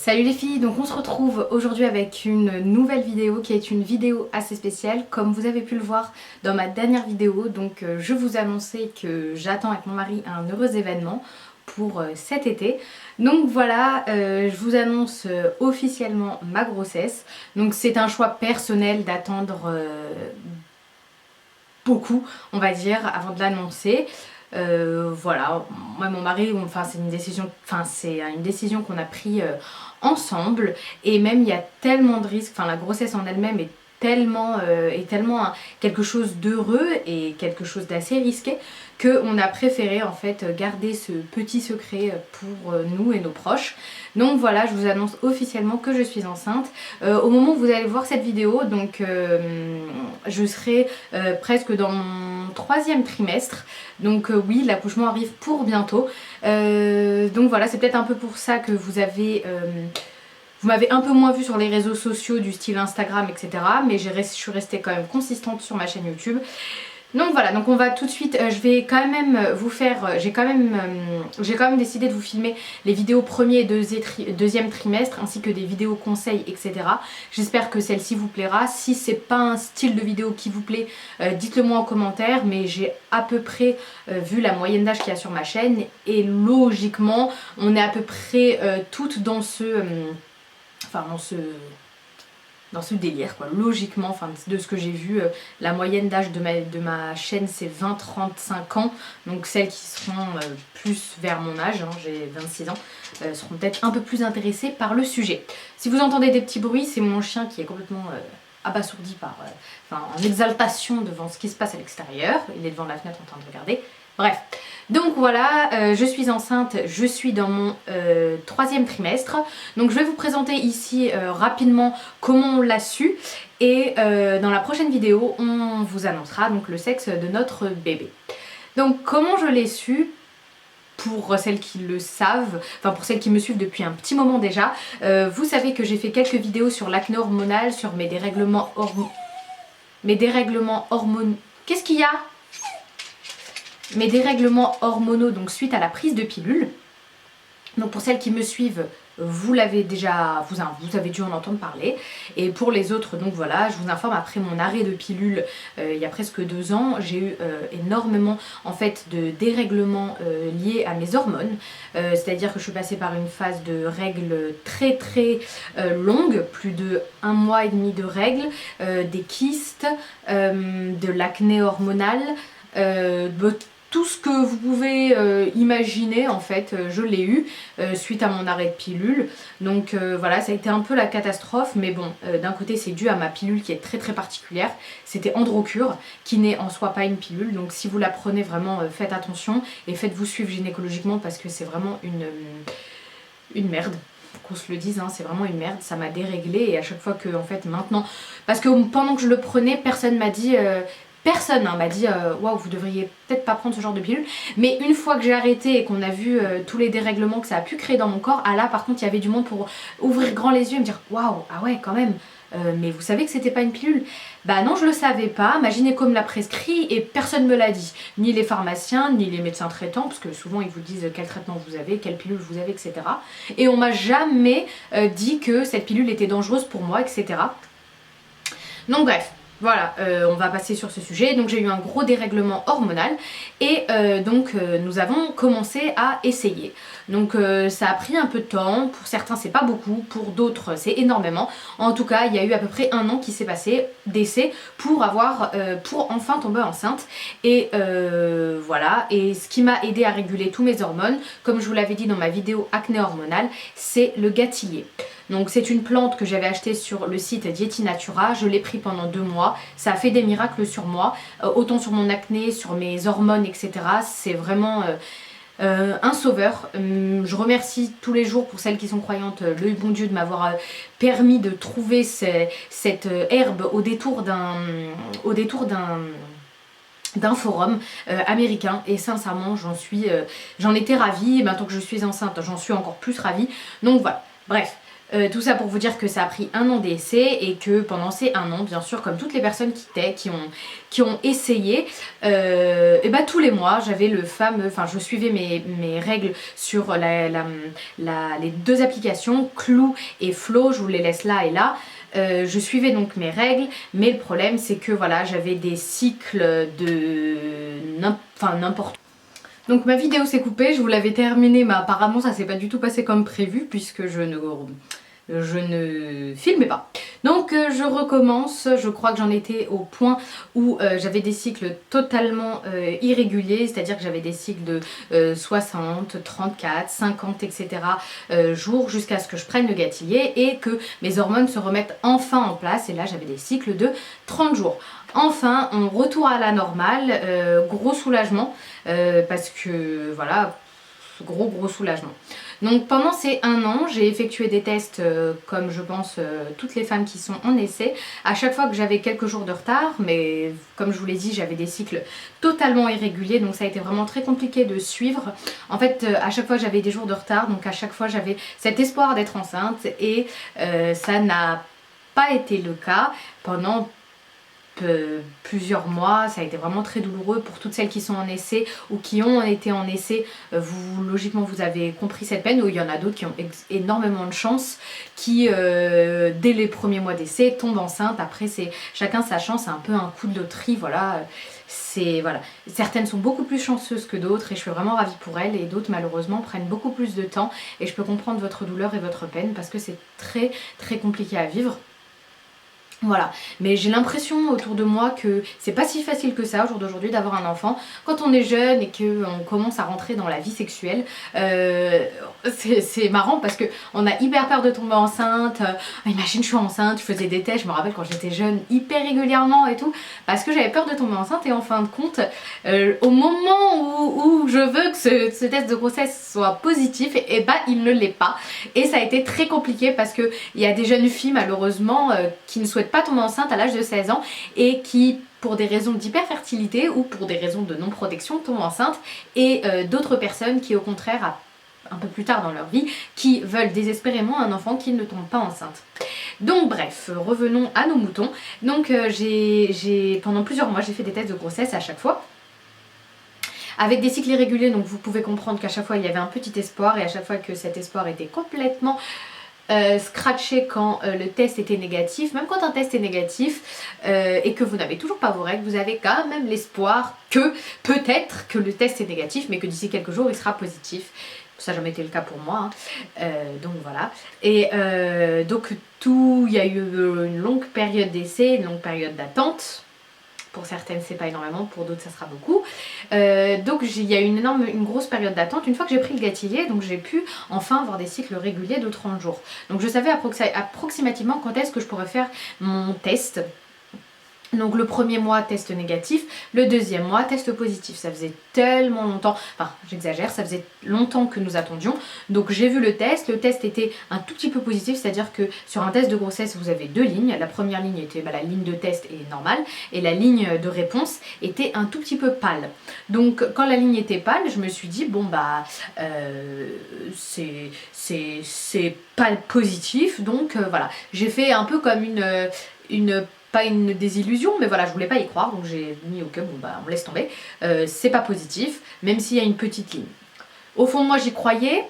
Salut les filles, donc on se retrouve aujourd'hui avec une nouvelle vidéo qui est une vidéo assez spéciale. Comme vous avez pu le voir dans ma dernière vidéo, donc je vous annonçais que j'attends avec mon mari un heureux événement pour cet été. Donc voilà, je vous annonce officiellement ma grossesse. Donc c'est un choix personnel d'attendre beaucoup, on va dire, avant de l'annoncer. Voilà, moi et mon mari, c'est une décision qu'on a prise ensemble, et même il y a tellement de risques, la grossesse en elle-même est tellement quelque chose d'heureux et quelque chose d'assez risqué qu'on a préféré en fait garder ce petit secret pour nous et nos proches. Donc voilà, je vous annonce officiellement que je suis enceinte. Au moment où vous allez voir cette vidéo, donc je serai presque dans mon 3e trimestre. Donc oui, l'accouchement arrive pour bientôt. Donc voilà, c'est peut-être un peu pour ça que vous m'avez un peu moins vu sur les réseaux sociaux du style Instagram, etc. Mais je suis restée quand même consistante sur ma chaîne YouTube. Donc voilà, donc on va tout de suite, je vais quand même vous faire, j'ai quand même décidé de vous filmer les vidéos premier et deuxième trimestre, ainsi que des vidéos conseils, etc. J'espère que celle-ci vous plaira. Si c'est pas un style de vidéo qui vous plaît, dites-le moi en commentaire, mais j'ai à peu près vu la moyenne d'âge qu'il y a sur ma chaîne, et logiquement, on est à peu près toutes dans dans ce délire quoi. Logiquement, de ce que j'ai vu, la moyenne d'âge de ma chaîne c'est 20-35 ans, donc celles qui seront plus vers mon âge, j'ai 26 ans, seront peut-être un peu plus intéressées par le sujet. Si vous entendez des petits bruits, c'est mon chien qui est complètement abasourdi en exaltation devant ce qui se passe à l'extérieur. Il est devant la fenêtre en train de regarder. Bref, donc voilà, je suis enceinte, je suis dans mon 3e trimestre. Donc je vais vous présenter ici rapidement comment on l'a su. Et dans la prochaine vidéo, on vous annoncera donc le sexe de notre bébé. Donc comment je l'ai su ? Pour celles qui le savent, pour celles qui me suivent depuis un petit moment déjà, vous savez que j'ai fait quelques vidéos sur l'acné hormonal, sur mes dérèglements hormonaux. Qu'est-ce qu'il y a ? Mes dérèglements hormonaux, donc suite à la prise de pilule. Donc pour celles qui me suivent, vous avez dû en entendre parler. Et pour les autres, donc voilà, je vous informe, après mon arrêt de pilule il y a presque 2 ans, j'ai eu énormément en fait de dérèglements liés à mes hormones. C'est-à-dire que je suis passée par une phase de règles très longue, plus de 1 mois et demi de règles, des kystes, de l'acné hormonal, tout ce que vous pouvez imaginer en fait, je l'ai eu suite à mon arrêt de pilule. Donc voilà, ça a été un peu la catastrophe, mais bon, d'un côté c'est dû à ma pilule qui est très particulière. C'était Androcur, qui n'est en soi pas une pilule, donc si vous la prenez vraiment, faites attention et faites-vous suivre gynécologiquement, parce que c'est vraiment une merde. Qu'on se le dise, c'est vraiment une merde, ça m'a déréglée. Et à chaque fois que en fait maintenant, parce que pendant que je le prenais, personne m'a dit m'a dit waouh, vous devriez peut-être pas prendre ce genre de pilule. Mais une fois que j'ai arrêté et qu'on a vu tous les dérèglements que ça a pu créer dans mon corps, là par contre il y avait du monde pour ouvrir grand les yeux et me dire waouh, ah ouais quand même, mais vous savez que c'était pas une pilule? Bah non, je le savais pas, ma gynéco me l'a prescrit et personne me l'a dit, ni les pharmaciens ni les médecins traitants, parce que souvent ils vous disent quel traitement vous avez, quelle pilule vous avez, etc. Et on m'a jamais dit que cette pilule était dangereuse pour moi, etc. Donc bref, voilà, on va passer sur ce sujet. Donc j'ai eu un gros dérèglement hormonal et nous avons commencé à essayer. Donc ça a pris un peu de temps, pour certains c'est pas beaucoup, pour d'autres c'est énormément. En tout cas, il y a eu à peu près 1 an qui s'est passé d'essai pour enfin tomber enceinte. Et voilà, et ce qui m'a aidé à réguler tous mes hormones, comme je vous l'avais dit dans ma vidéo acné hormonale, c'est le gâtillier. Donc c'est une plante que j'avais achetée sur le site Dieti Natura, je l'ai pris pendant 2 mois, ça a fait des miracles sur moi, autant sur mon acné, sur mes hormones, etc. C'est vraiment un sauveur. Je remercie tous les jours, pour celles qui sont croyantes, le bon Dieu de m'avoir permis de trouver cette herbe au détour d'un forum américain, et sincèrement j'en étais ravie, et maintenant que je suis enceinte j'en suis encore plus ravie. Donc voilà, bref. Tout ça pour vous dire que ça a pris 1 an d'essai et que pendant ces 1 an, bien sûr, comme toutes les personnes qui ont essayé, et bah, tous les mois, j'avais le fameux, enfin je suivais mes règles sur les 2 applications, Clou et Flow, je vous les laisse là et là. Je suivais donc mes règles, mais le problème c'est que voilà, j'avais des cycles de n'importe. Donc ma vidéo s'est coupée, je vous l'avais terminée, mais apparemment ça s'est pas du tout passé comme prévu puisque je ne filmais pas. Donc je recommence, je crois que j'en étais au point où j'avais des cycles totalement irréguliers, c'est-à-dire que j'avais des cycles de 60, 34, 50, etc. jours jusqu'à ce que je prenne le Gatillier et que mes hormones se remettent enfin en place, et là j'avais des cycles de 30 jours. Enfin, on retourne à la normale, gros soulagement, parce que voilà, gros soulagement. Donc pendant ces 1 an, j'ai effectué des tests comme je pense toutes les femmes qui sont en essai. À chaque fois que j'avais quelques jours de retard, mais comme je vous l'ai dit, j'avais des cycles totalement irréguliers, donc ça a été vraiment très compliqué de suivre. En fait, à chaque fois j'avais des jours de retard, donc à chaque fois j'avais cet espoir d'être enceinte et ça n'a pas été le cas pendant plusieurs mois. Ça a été vraiment très douloureux pour toutes celles qui sont en essai ou qui ont été en essai. Logiquement vous avez compris cette peine, ou il y en a d'autres qui ont énormément de chance, qui dès les premiers mois d'essai tombent enceintes. Après c'est chacun sa chance, c'est un peu un coup de loterie, voilà. Voilà. Certaines sont beaucoup plus chanceuses que d'autres et je suis vraiment ravie pour elles, et d'autres malheureusement prennent beaucoup plus de temps, et je peux comprendre votre douleur et votre peine parce que c'est très compliqué à vivre. Voilà, mais j'ai l'impression autour de moi que c'est pas si facile que ça au jour d'aujourd'hui d'avoir un enfant. Quand on est jeune et qu'on commence à rentrer dans la vie sexuelle, c'est marrant parce qu'on a hyper peur de tomber enceinte. Imagine, je suis enceinte, je faisais des tests, je me rappelle quand j'étais jeune, hyper régulièrement et tout, parce que j'avais peur de tomber enceinte. Et en fin de compte, au moment où je veux que ce test de grossesse soit positif, et bah il ne l'est pas. Et ça a été très compliqué parce qu'il y a des jeunes filles malheureusement qui ne souhaitent pas tomber enceinte à l'âge de 16 ans et qui, pour des raisons d'hyperfertilité ou pour des raisons de non-protection, tombent enceintes, et d'autres personnes qui au contraire, un peu plus tard dans leur vie, qui veulent désespérément un enfant qui ne tombe pas enceinte. Donc bref, revenons à nos moutons. Donc pendant plusieurs mois j'ai fait des tests de grossesse à chaque fois, avec des cycles irréguliers, donc vous pouvez comprendre qu'à chaque fois il y avait un petit espoir, et à chaque fois que cet espoir était complètement scratché quand le test était négatif. Même quand un test est négatif et que vous n'avez toujours pas vos règles, vous avez quand même l'espoir que peut-être que le test est négatif, mais que d'ici quelques jours il sera positif. Ça n'a jamais été le cas pour moi, hein. Donc voilà. Et donc il y a eu une longue période d'essai, une longue période d'attente. Pour certaines c'est pas énormément, pour d'autres ça sera beaucoup. Donc il y a eu une grosse période d'attente. Une fois que j'ai pris le Gatillier, donc j'ai pu enfin avoir des cycles réguliers de 30 jours. Donc je savais approximativement quand est-ce que je pourrais faire mon test. Donc le premier mois test négatif, le deuxième mois test positif. Ça faisait tellement longtemps, enfin j'exagère, ça faisait longtemps que nous attendions. Donc j'ai vu le test était un tout petit peu positif, c'est-à-dire que sur un test de grossesse vous avez 2 lignes. La première ligne était la ligne de test est normale, et la ligne de réponse était un tout petit peu pâle. Donc quand la ligne était pâle, je me suis dit bon bah c'est pas positif, donc voilà. J'ai fait un peu comme pas une désillusion, mais voilà, je voulais pas y croire, donc j'ai mis ok, bon bah on laisse tomber, c'est pas positif, même s'il y a une petite ligne. Au fond de moi j'y croyais,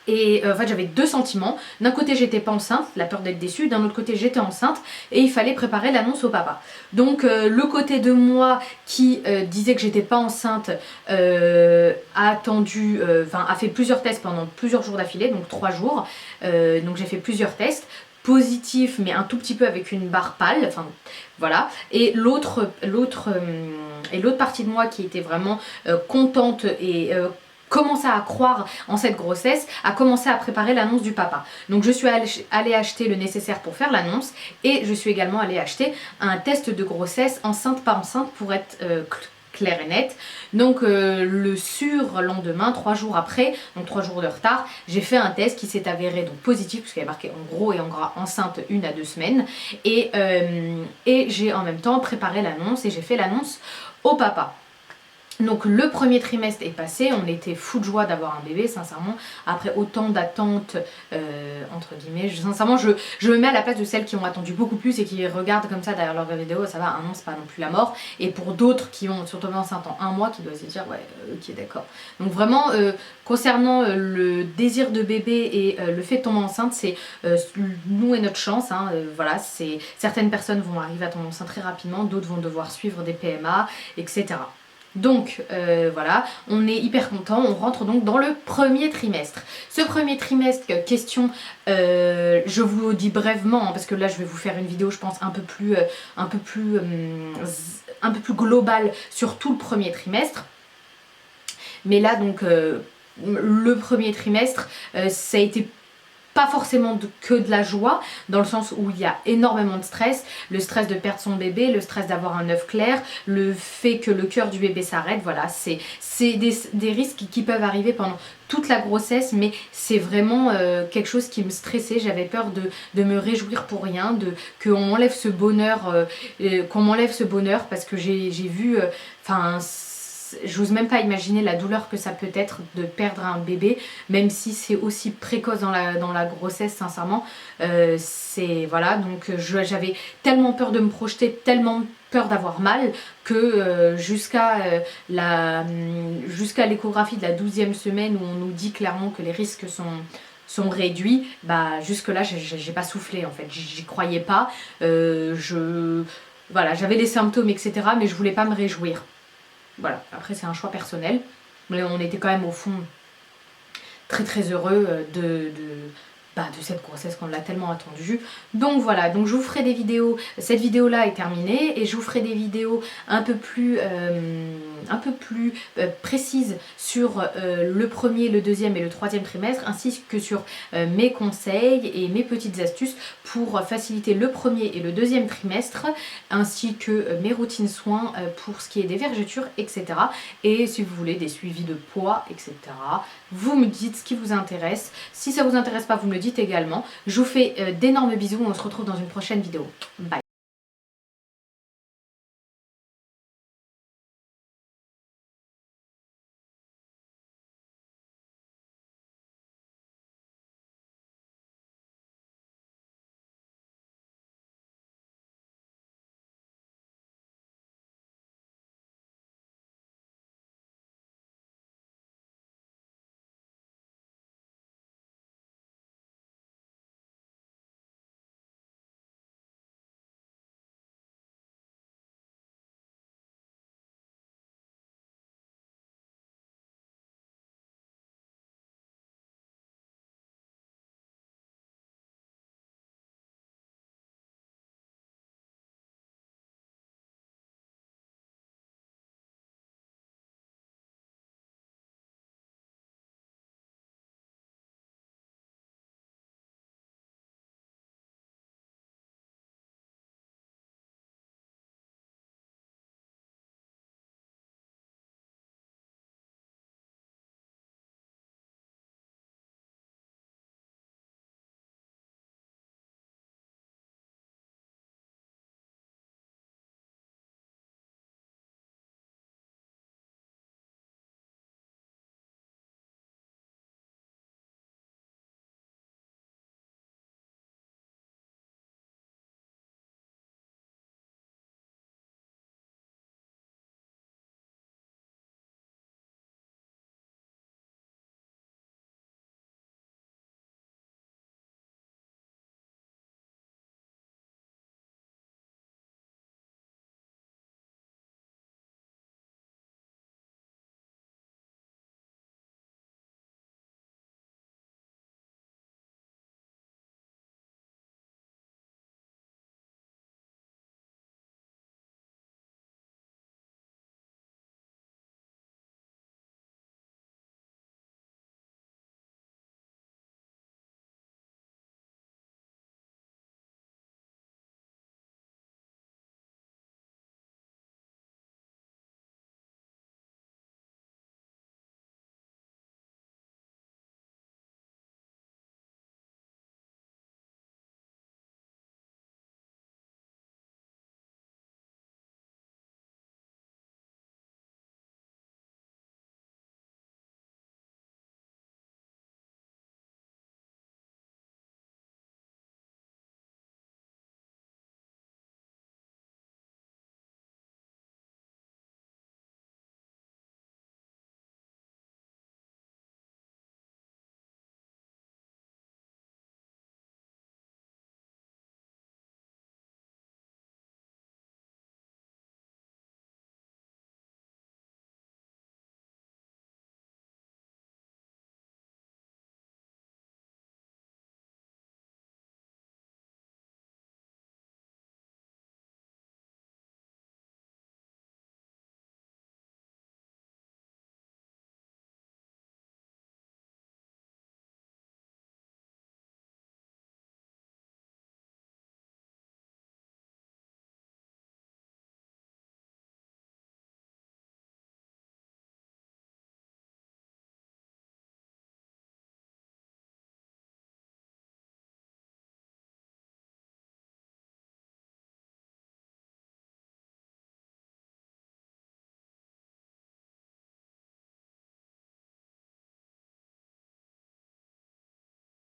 et en fait j'avais 2 sentiments. D'un côté j'étais pas enceinte, la peur d'être déçue, d'un autre côté j'étais enceinte et il fallait préparer l'annonce au papa. Donc le côté de moi qui disait que j'étais pas enceinte a fait plusieurs tests pendant plusieurs jours d'affilée, donc 3 jours, donc j'ai fait plusieurs tests positif, mais un tout petit peu avec une barre pâle, enfin voilà. Et l'autre partie de moi qui était vraiment contente et commençait à croire en cette grossesse, a commencé à préparer l'annonce du papa. Donc je suis allée acheter le nécessaire pour faire l'annonce, et je suis également allée acheter un test de grossesse enceinte pas enceinte pour être clair et net. Donc le surlendemain, 3 jours après, donc 3 jours de retard, j'ai fait un test qui s'est avéré donc positif, puisqu'il y a marqué en gros et en gras enceinte 1 à 2 semaines, et j'ai en même temps préparé l'annonce et j'ai fait l'annonce au papa. Donc le premier trimestre est passé, on était fou de joie d'avoir un bébé, sincèrement, après autant d'attentes, entre guillemets, sincèrement je me mets à la place de celles qui ont attendu beaucoup plus et qui regardent comme ça derrière leur vidéo, ça va, un an c'est pas non plus la mort, et pour d'autres qui ont surtout enceinte en un mois, qui doivent se dire ouais, ok d'accord. Donc vraiment, concernant le désir de bébé et le fait de tomber enceinte, c'est nous et notre chance, hein, voilà, certaines personnes vont arriver à tomber enceinte très rapidement, d'autres vont devoir suivre des PMA, etc. Donc voilà, on est hyper content, on rentre donc dans le premier trimestre. Ce premier trimestre, question, je vous dis brièvement, hein, parce que là je vais vous faire une vidéo je pense un peu plus globale sur tout le premier trimestre. Mais là donc le premier trimestre, ça a été pas forcément que de la joie, dans le sens où il y a énormément de stress, le stress de perdre son bébé, le stress d'avoir un œuf clair, le fait que le cœur du bébé s'arrête, voilà, c'est des risques qui peuvent arriver pendant toute la grossesse, mais c'est vraiment quelque chose qui me stressait, j'avais peur de me réjouir pour rien, qu'on m'enlève ce bonheur, parce que j'ai vu, j'ose même pas imaginer la douleur que ça peut être de perdre un bébé, même si c'est aussi précoce dans la grossesse, sincèrement. C'est voilà, donc j'avais tellement peur de me projeter, tellement peur d'avoir mal, que jusqu'à l'échographie de la 12e semaine, où on nous dit clairement que les risques sont réduits, bah jusque là j'ai pas soufflé en fait, j'y croyais pas, voilà, j'avais les symptômes etc, mais je voulais pas me réjouir. Voilà, après c'est un choix personnel, mais on était quand même au fond très très heureux de cette grossesse qu'on l'a tellement attendue. Donc voilà, donc je vous ferai des vidéos, cette vidéo là est terminée, et je vous ferai des vidéos un peu plus précises sur le premier, le deuxième et le troisième trimestre, ainsi que sur mes conseils et mes petites astuces pour faciliter le premier et le deuxième trimestre, ainsi que mes routines soins pour ce qui est des vergetures, etc. Et si vous voulez des suivis de poids, etc. Vous me dites ce qui vous intéresse. Si ça vous intéresse pas, vous me le dites également. Je vous fais d'énormes bisous. On se retrouve dans une prochaine vidéo. Bye.